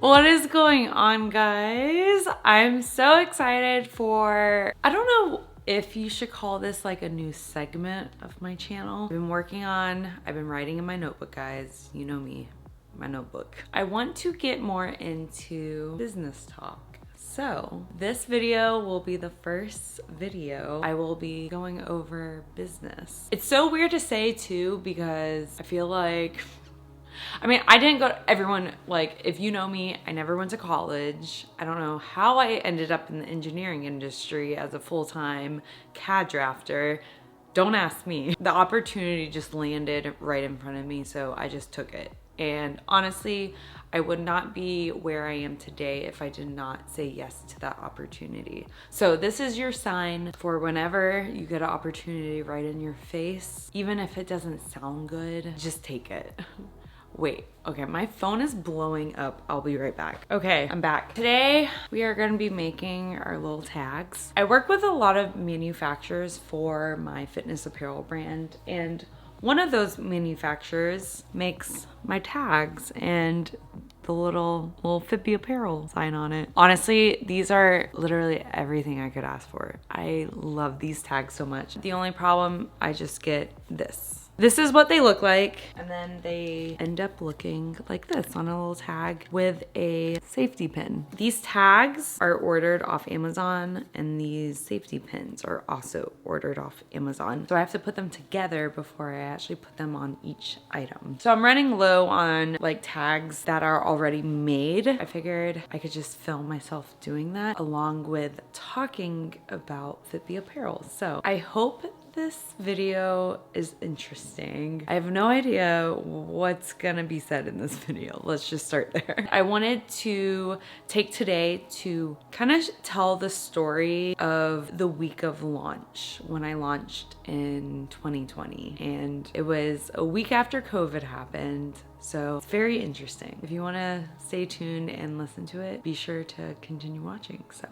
What is going on, guys? I'm so excited for, I don't know if you should call this like a new segment of my channel. I've been writing in my notebook, guys. You know me, my notebook. I want to get more into business talk. So this video will be the first video I will be going over business. It's so weird to say too, because I feel like, I didn't go to everyone, like, if you know me, I never went to college. I don't know how I ended up in the engineering industry as a full-time CAD drafter. Don't ask me. The opportunity just landed right in front of me, so I just took it. And honestly, I would not be where I am today if I did not say yes to that opportunity. So this is your sign for whenever you get an opportunity right in your face, even if it doesn't sound good, just take it. Wait, okay, my phone is blowing up. I'll be right back. Okay, I'm back. Today, we are gonna be making our little tags. I work with a lot of manufacturers for my fitness apparel brand, and one of those manufacturers makes my tags and the little Fitbeeapparel sign on it. Honestly, these are literally everything I could ask for. I love these tags so much. The only problem, I just get this. This is what they look like, and then they end up looking like this on a little tag with a safety pin. These tags are ordered off Amazon, and these safety pins are also ordered off Amazon. So I have to put them together before I actually put them on each item. So I'm running low on like tags that are already made. I figured I could just film myself doing that along with talking about Fitbeeapparel. So I hope this video is interesting. I have no idea what's gonna be said in this video. Let's just start there. I wanted to take today to kind of tell the story of the week of launch when I launched in 2020. And it was a week after COVID happened. So it's very interesting. If you wanna stay tuned and listen to it, be sure to continue watching. So,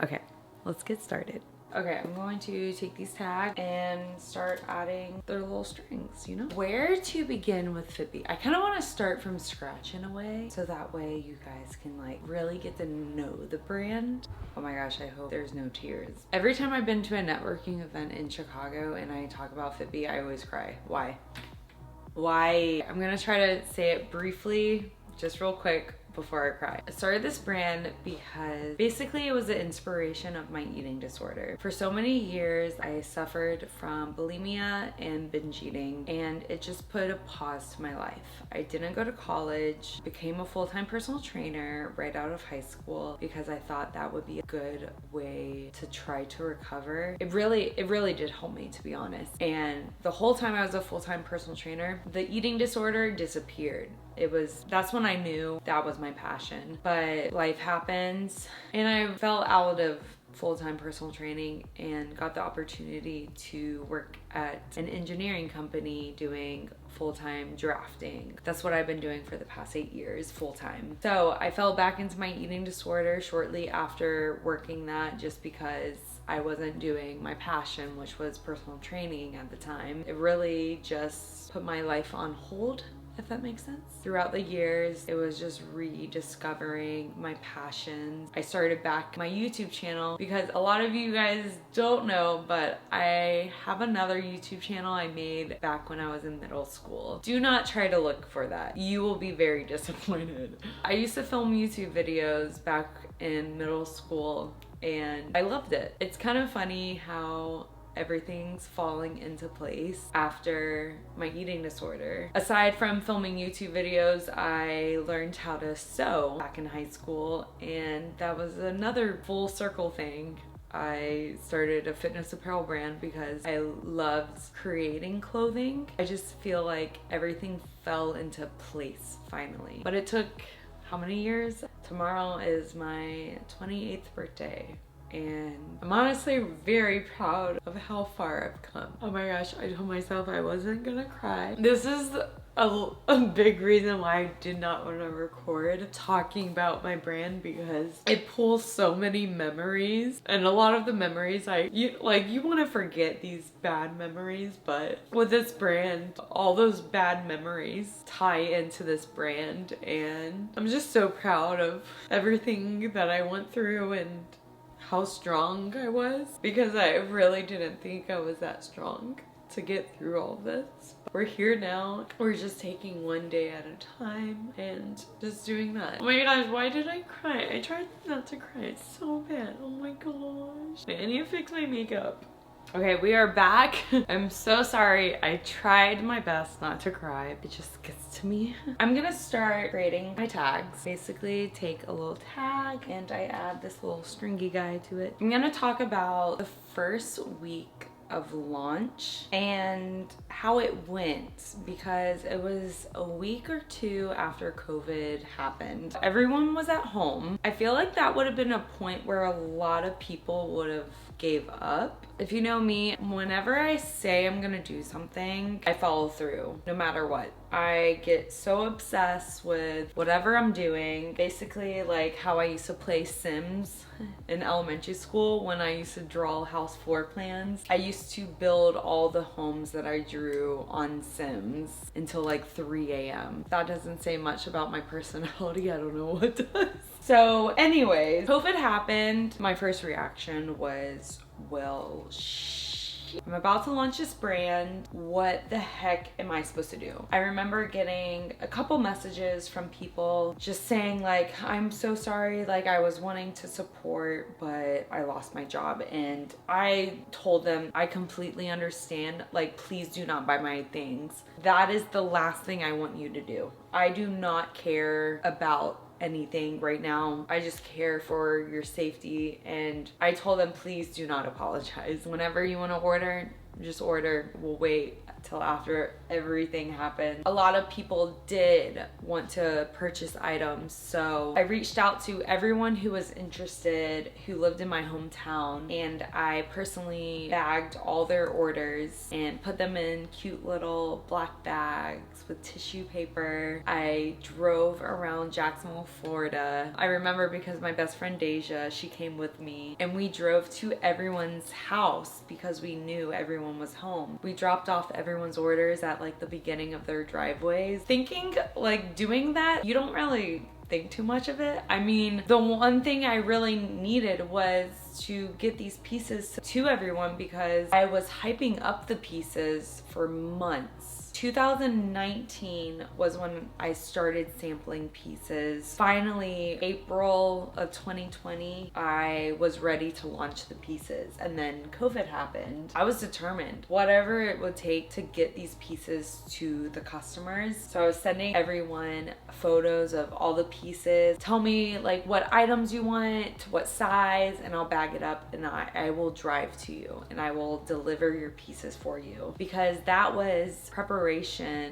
okay, let's get started. Okay, I'm going to take these tags and start adding their little strings, you know? Where to begin with Fitbee? I kind of want to start from scratch in a way, so that way you guys can like really get to know the brand. Oh my gosh, I hope there's no tears. Every time I've been to a networking event in Chicago and I talk about Fitbee, I always cry. Why? Why? I'm gonna try to say it briefly, just real quick, before I cry. I started this brand because basically it was the inspiration of my eating disorder. For so many years, I suffered from bulimia and binge eating, and it just put a pause to my life. I didn't go to college, became a full-time personal trainer right out of high school because I thought that would be a good way to try to recover. It really did help me, to be honest. And the whole time I was a full-time personal trainer, the eating disorder disappeared. That's when I knew that was my passion. But life happens, and I fell out of full-time personal training and got the opportunity to work at an engineering company doing full-time drafting. That's what I've been doing for the past 8 years, full-time. So I fell back into my eating disorder shortly after working that, just because I wasn't doing my passion, which was personal training at the time. It really just put my life on hold, if that makes sense. Throughout the years, it was just rediscovering my passions. I started back my YouTube channel because a lot of you guys don't know, but I have another YouTube channel I made back when I was in middle school. Do not try to look for that. You will be very disappointed. I used to film YouTube videos back in middle school, and I loved it. It's kind of funny how everything's falling into place after my eating disorder. Aside from filming YouTube videos, I learned how to sew back in high school, and that was another full circle thing. I started a fitness apparel brand because I loved creating clothing. I just feel like everything fell into place finally. But it took how many years? Tomorrow is my 28th birthday. And I'm honestly very proud of how far I've come. Oh my gosh, I told myself I wasn't gonna cry. This is a big reason why I did not want to record talking about my brand, because it pulls so many memories, and a lot of the memories you want to forget these bad memories, but with this brand, all those bad memories tie into this brand, and I'm just so proud of everything that I went through and how strong I was, because I really didn't think I was that strong to get through all this. But we're here now. We're just taking one day at a time and just doing that. Oh my gosh, why did I cry? I tried not to cry. It's so bad. Oh my gosh. I need to fix my makeup. Okay, we are back. I'm so sorry. I tried my best not to cry. It just gets to me. I'm gonna start creating my tags. Basically take a little tag and I add this little stringy guy to it. I'm gonna talk about the first week of launch and how it went, because it was a week or two after COVID happened. Everyone was at home. I feel like that would have been a point where a lot of people would have gave up. If you know me, whenever I say I'm gonna do something, I follow through no matter what. I get so obsessed with whatever I'm doing. Basically like how I used to play Sims in elementary school when I used to draw house floor plans. I used to build all the homes that I drew on Sims until like 3 a.m. That doesn't say much about my personality. I don't know what does. So anyways, COVID happened. My first reaction was, well, I'm about to launch this brand. What the heck am I supposed to do? I remember getting a couple messages from people just saying like, I'm so sorry, like I was wanting to support, but I lost my job. And I told them, I completely understand, like please do not buy my things. That is the last thing I want you to do. I do not care about anything right now. I just care for your safety, and I told them, please do not apologize. Whenever you want to order, just order. We'll wait till after everything happened. A lot of people did want to purchase items, so I reached out to everyone who was interested, who lived in my hometown, and I personally bagged all their orders and put them in cute little black bags with tissue paper. I drove around Jacksonville, Florida. I remember because my best friend Deja, she came with me, and we drove to everyone's house because we knew everyone was home. We dropped off everyone's orders at like the beginning of their driveways. Thinking like doing that, you don't really think too much of it. I mean, the one thing I really needed was to get these pieces to everyone, because I was hyping up the pieces for months. 2019 was when I started sampling pieces. Finally, April of 2020, I was ready to launch the pieces, and then COVID happened. I was determined, whatever it would take to get these pieces to the customers. So I was sending everyone photos of all the pieces. Tell me like what items you want, what size, and I'll bag it up and I will drive to you and I will deliver your pieces for you, because that was preparation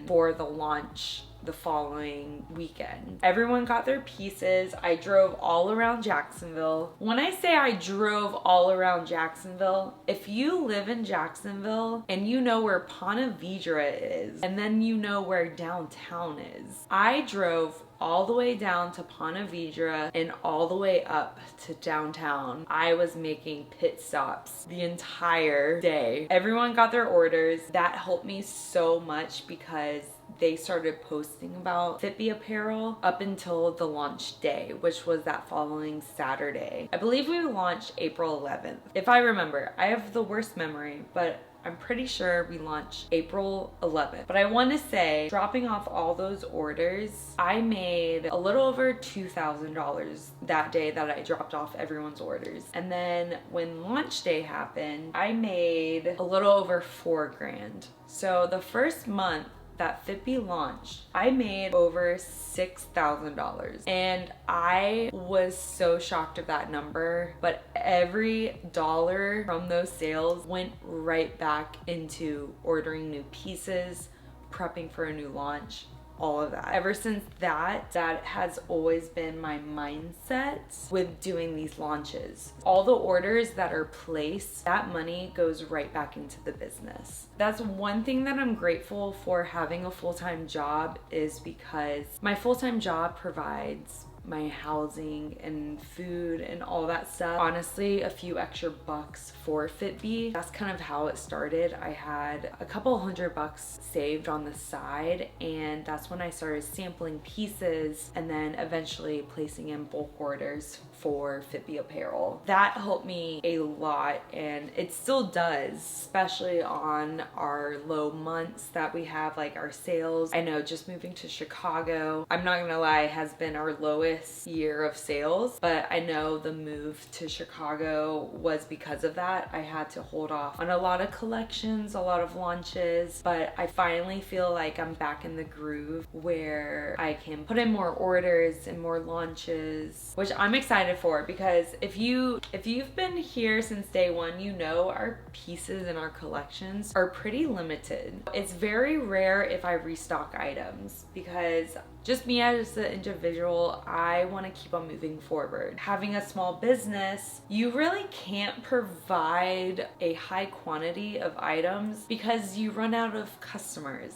for the launch the following weekend. Everyone got their pieces. I drove all around Jacksonville. When I say I drove all around Jacksonville, if you live in Jacksonville and you know where Ponte Vedra is, and then you know where downtown is, I drove all the way down to Ponte Vedra and all the way up to downtown. I was making pit stops the entire day. Everyone got their orders. That helped me so much because they started posting about Fitbeeapparel up until the launch day, which was that following Saturday. I believe we launched April 11th. If I remember, I have the worst memory, but I'm pretty sure we launched April 11th. But I want to say, dropping off all those orders, I made a little over $2,000 that day that I dropped off everyone's orders. And then when launch day happened, I made a little over $4 grand. So the first month that Fitbee launched, I made over $6,000. And I was so shocked of that number, but every dollar from those sales went right back into ordering new pieces, prepping for a new launch, all of that. Ever since that has always been my mindset with doing these launches. All the orders that are placed, that money goes right back into the business. That's one thing that I'm grateful for having a full-time job, is because my full-time job provides my housing and food and all that stuff. Honestly, a few extra bucks for Fitbee. That's kind of how it started. I had a couple $100 saved on the side, and that's when I started sampling pieces and then eventually placing in bulk orders for Fitbeeapparel. That helped me a lot, and it still does, especially on our low months that we have, like our sales. I know just moving to Chicago, I'm not gonna lie, has been our lowest year of sales, but I know the move to Chicago was because of that. I had to hold off on a lot of collections, a lot of launches, but I finally feel like I'm back in the groove where I can put in more orders and more launches, which I'm excited for, because if you've been here since day one, you know our pieces and our collections are pretty limited. It's very rare if I restock items, because just me as an individual, I want to keep on moving forward. Having a small business, you really can't provide a high quantity of items because you run out of customers,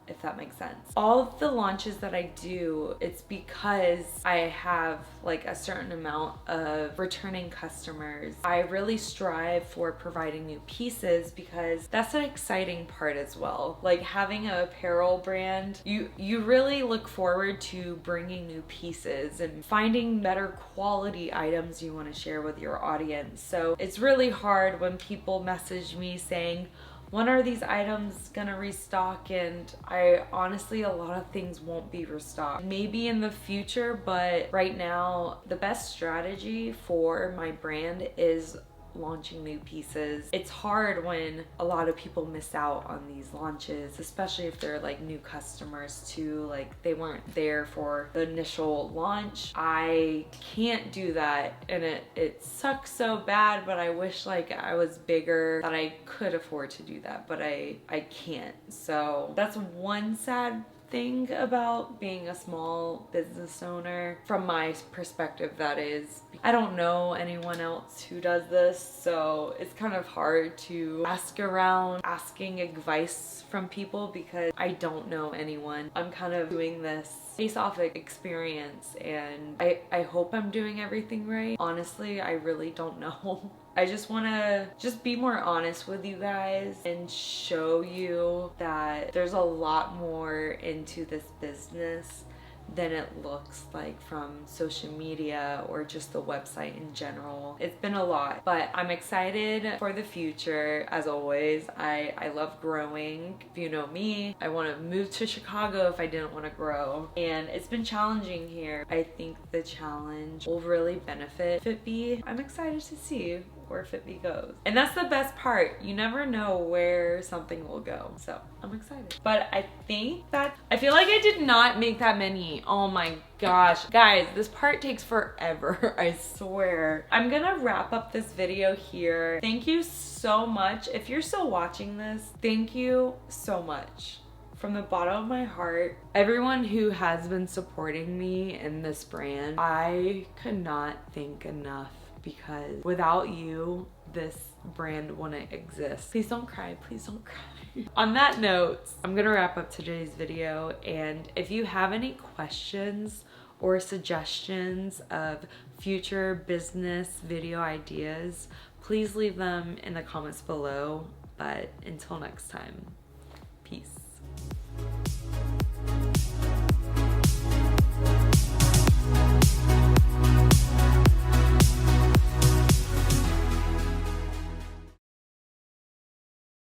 if that makes sense. All of the launches that I do, it's because I have like a certain amount of returning customers. I really strive for providing new pieces because that's an exciting part as well. Like having an apparel brand, you really look forward to bringing new pieces and finding better quality items you want to share with your audience. So it's really hard when people message me saying, when are these items gonna restock? And I honestly, a lot of things won't be restocked. Maybe in the future, but right now, the best strategy for my brand is launching new pieces. It's hard when a lot of people miss out on these launches, especially if they're like new customers too, like they weren't there for the initial launch. I can't do that, and it sucks so bad, but I wish like I was bigger that I could afford to do that, but I can't. So that's one sad thing about being a small business owner from my perspective, that is. I don't know anyone else who does this, so it's kind of hard to ask around, asking advice from people, because I don't know anyone. I'm kind of doing this based off of experience, and I hope I'm doing everything right. Honestly, I really don't know. I just want to be more honest with you guys and show you that there's a lot more into this business than it looks like from social media or just the website in general. It's been a lot, but I'm excited for the future. As always, I love growing. If you know me, I want to move to Chicago if I didn't want to grow, and it's been challenging here. I think the challenge will really benefit Fitbee. I'm excited to see where Fitbee goes, and that's the best part. You never know where something will go, so I'm excited. But I feel like I did not make that many. Oh my gosh, guys, this part takes forever. I swear. I'm gonna wrap up this video here. Thank you so much. If you're still watching this, thank you so much. From the bottom of my heart, everyone who has been supporting me in this brand, I could not thank enough, because without you, this brand wouldn't exist. Please don't cry, please don't cry. On that note, I'm gonna wrap up today's video, and if you have any questions or suggestions of future business video ideas, please leave them in the comments below. But until next time, peace.